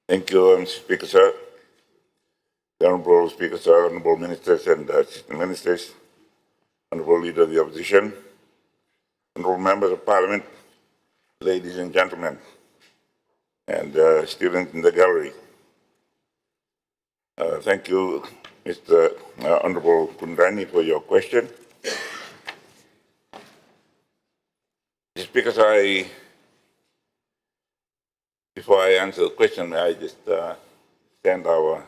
Thank you, Mr. Speaker, sir. The Honorable Speaker, sir, Honorable Ministers and Assistant Ministers, Honorable Leader of the Opposition, Honorable Members of Parliament, ladies and gentlemen, and students in the gallery. Thank you, Mr. Honorable Kundrani, for your question. Mr. Speaker, before I answer the question, I just send our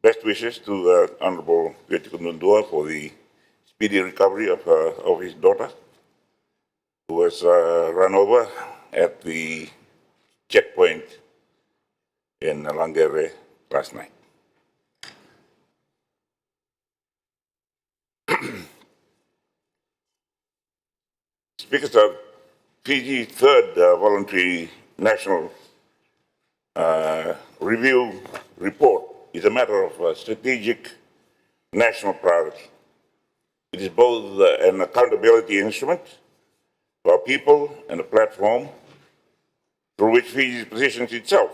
best wishes to Honorable Nundua for the speedy recovery of his daughter, who was run over at the checkpoint in Langere last night. Speaker, sir, Fiji's third voluntary national review report is a matter of strategic national priority. It is both an accountability instrument for our people and a platform through which Fiji positions itself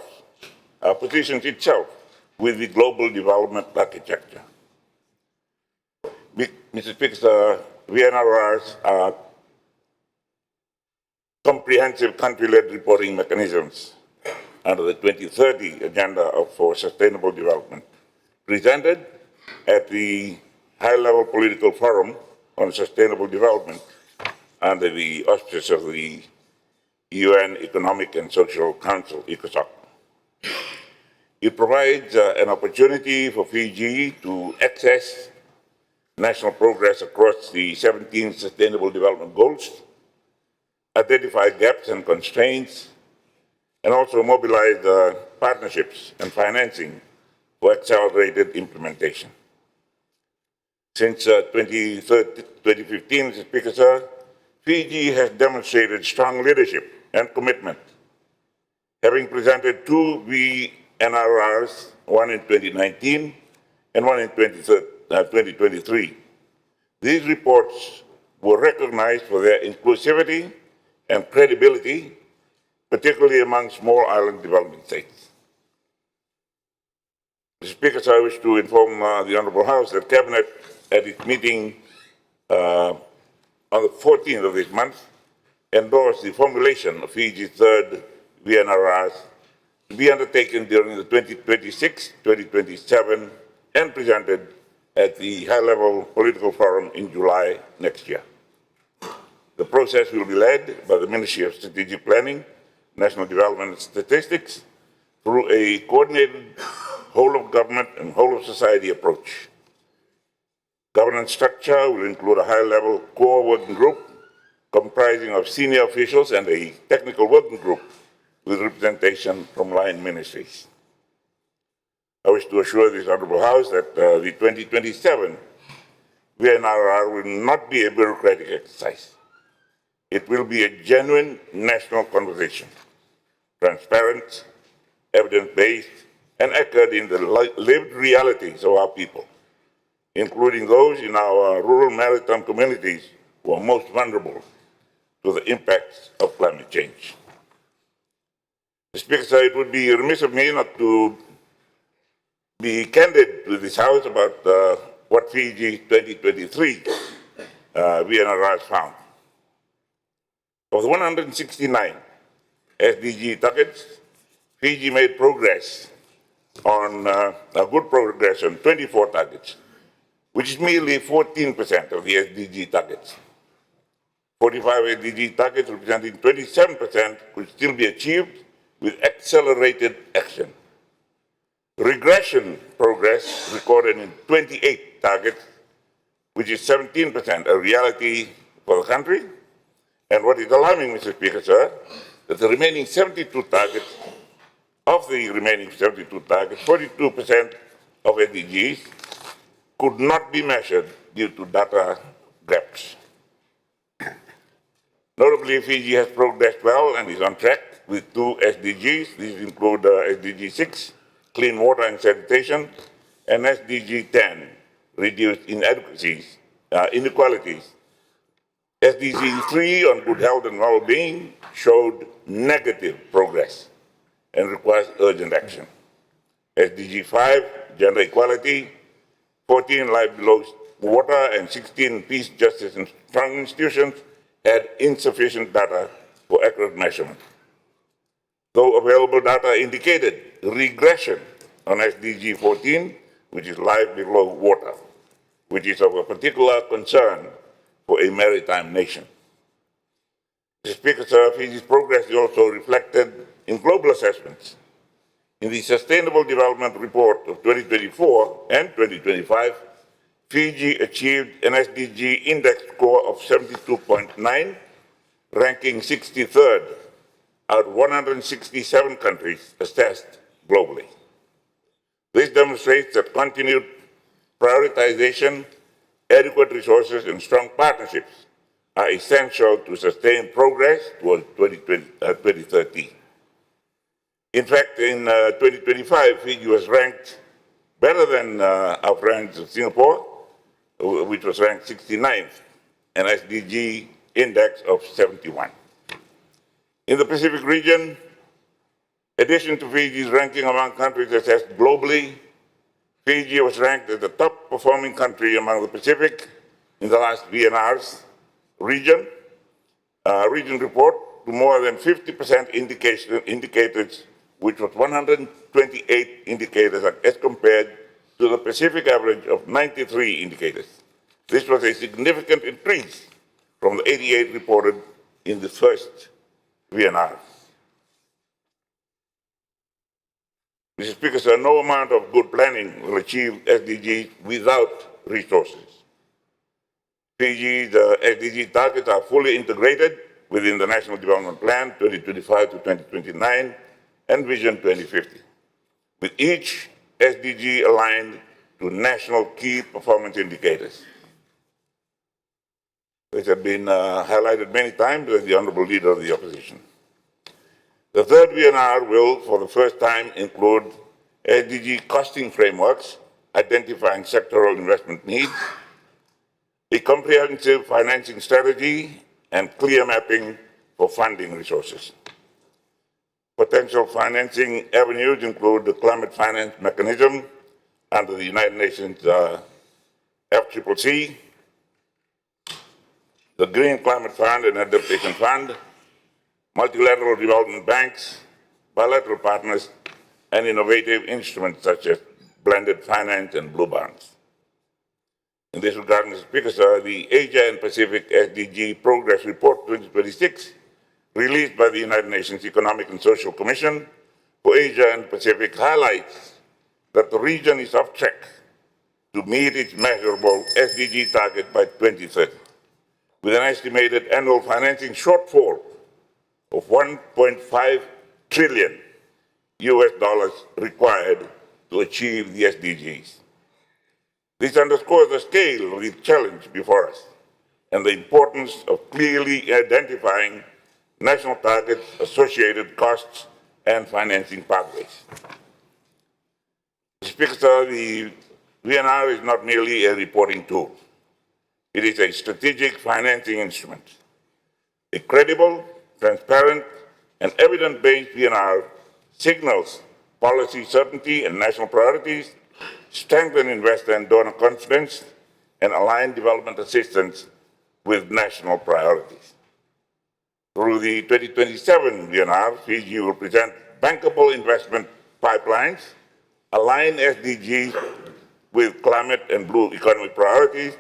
with the global development architecture. Mr. Speaker, VNRRs are comprehensive country-led reporting mechanisms under the 2030 Agenda for Sustainable Development, presented at the high-level political forum on sustainable development under the auspices of the UN Economic and Social Council, ECOSOC. It provides an opportunity for Fiji to access national progress across the 17 Sustainable Development Goals, identify gaps and constraints, and also mobilize partnerships and financing for accelerated implementation. Since 2015, Mr. Speaker, sir, Fiji has demonstrated strong leadership and commitment, having presented two VNRRs, one in 2019 and one in 2023. These reports were recognized for their inclusivity and credibility, particularly among small island developing states. Mr. Speaker, I wish to inform the Honourable House that Cabinet at its meeting on the 14th of this month endorsed the formulation of Fiji's third VNRRs to be undertaken during the 2026-2027 and presented at the high-level political forum in July next year. The process will be led by the Ministry of Strategic Planning, National Development and Statistics through a coordinated whole-of-government and whole-of-society approach. Governance structure will include a high-level core working group comprising of senior officials and a technical working group with representation from line ministries. I wish to assure this Honourable House that the 2027 VNRR will not be a bureaucratic exercise. It will be a genuine national conversation, transparent, evidence-based, and anchored in the lived realities of our people, including those in our rural maritime communities who are most vulnerable to the impacts of climate change. Mr. Speaker, it would be remiss of me not to be candid with this House about what Fiji 2023 VNRRs found. Of the 169 SDG targets, Fiji made progress on good progress on 24 targets, which is merely 14% of the SDG targets. 45 SDG targets representing 27% could still be achieved with accelerated action. Regression progress recorded in 28 targets, which is 17% a reality for the country. And what is alarming, Mr. Speaker, sir, that the remaining 72 targets, 42% of SDGs could not be measured due to data gaps. Notably, Fiji has progressed well and is on track with two SDGs. These include SDG 6, clean water and sanitation, and SDG 10, reduced inequalities. SDG 3 on good health and well-being showed negative progress. and requires urgent action. SDG 5, gender equality, 14, life below water, and 16, peace, justice, and strong institutions had insufficient data for accurate measurement. Though available data indicated regression on SDG 14, which is life below water, which is of a particular concern for a maritime nation. Mr. Speaker, sir, Fiji's progress is also reflected in global assessments. In the Sustainable Development Report of 2024 and 2025, Fiji achieved an SDG index score of 72.9, ranking 63rd out of 167 countries assessed globally. This demonstrates that continued prioritization, adequate resources, and strong partnerships are essential to sustain progress towards 2030. In fact, in 2025, Fiji was ranked better than our friends of Singapore, which was ranked 69th, an SDG index of 71. In the Pacific region, in addition to Fiji's ranking among countries assessed globally, Fiji was ranked as the top performing country among the Pacific in the last VNR's region report to more than 50% indicators, which was 128 indicators as compared to the Pacific average of 93 indicators. This was a significant increase from the 88 reported in the first VNR. Mr. Speaker, sir, no amount of good planning will achieve SDGs without resources. Fiji's SDG targets are fully integrated within the National Development Plan 2025 to 2029 and Vision 2050, with each SDG aligned to national key performance indicators. This has been highlighted many times by the Honourable Leader of the Opposition. The third VNR will, for the first time, include SDG costing frameworks, identifying sectoral investment needs, a comprehensive financing strategy, and clear mapping for funding resources. Potential financing avenues include the climate finance mechanism under the United Nations FCCC, the Green Climate Fund and Adaptation Fund, multilateral development banks, bilateral partners, and innovative instruments such as blended finance and blue bonds. In this regard, Mr. Speaker, sir, the Asia and Pacific SDG Progress Report 2026, released by the United Nations Economic and Social Commission for Asia and Pacific, highlights that the region is off track to meet its measurable SDG target by 2030, with an estimated annual financing shortfall of $1.5 trillion required to achieve the SDGs. This underscores the scale of the challenge before us and the importance of clearly identifying national targets, associated costs, and financing pathways. Speaker, sir, the VNR is not merely a reporting tool. It is a strategic financing instrument. A credible, transparent, and evidence-based VNR signals policy certainty and national priorities, strengthen investor and donor confidence, and align development assistance with national priorities. Through the 2027 VNR, Fiji will present bankable investment pipelines, align SDGs with climate and blue economy priorities,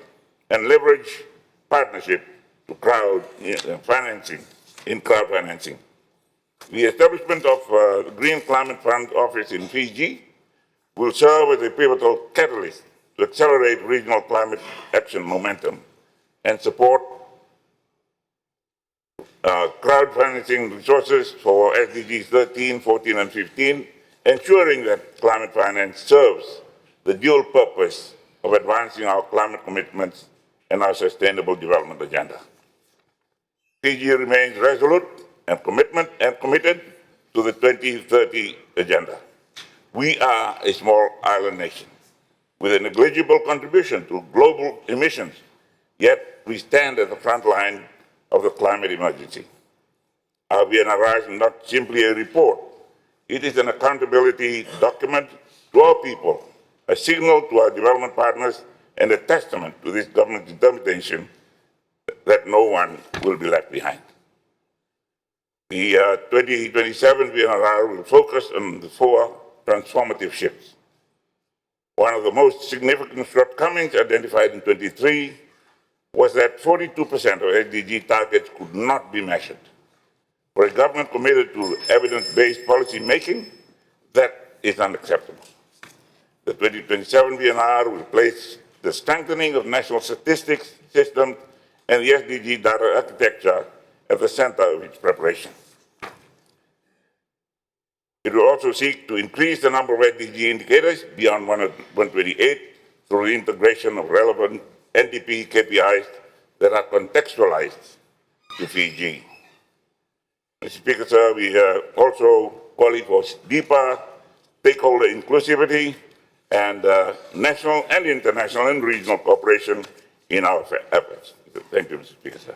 and leverage partnership to crowd financing. The establishment of the Green Climate Fund office in Fiji will serve as a pivotal catalyst to accelerate regional climate action momentum and support crowdfunding resources for SDGs 13, 14, and 15, ensuring that climate finance serves the dual purpose of advancing our climate commitments and our sustainable development agenda. Fiji remains resolute and committed to the 2030 agenda. We are a small island nation with a negligible contribution to global emissions, yet we stand at the front line of the climate emergency. Our VNR is not simply a report, It is an accountability document to our people, a signal to our development partners, and a testament to this government's determination that no one will be left behind. The 2027 VNRR will focus on the 4 transformative shifts. One of the most significant shortcomings identified in 23 was that 42% of SDG targets could not be measured. For a government committed to evidence-based policy making, that is unacceptable. The 2027 VNR will place the strengthening of national statistics systems and the SDG data architecture at the center of its preparation. It will also seek to increase the number of SDG indicators beyond 128 through the integration of relevant NDP KPIs that are contextualized to Fiji. Mr. Speaker, sir, we also calling for deeper stakeholder inclusivity and national and international and regional cooperation in our efforts. Thank you, Mr. Speaker, sir.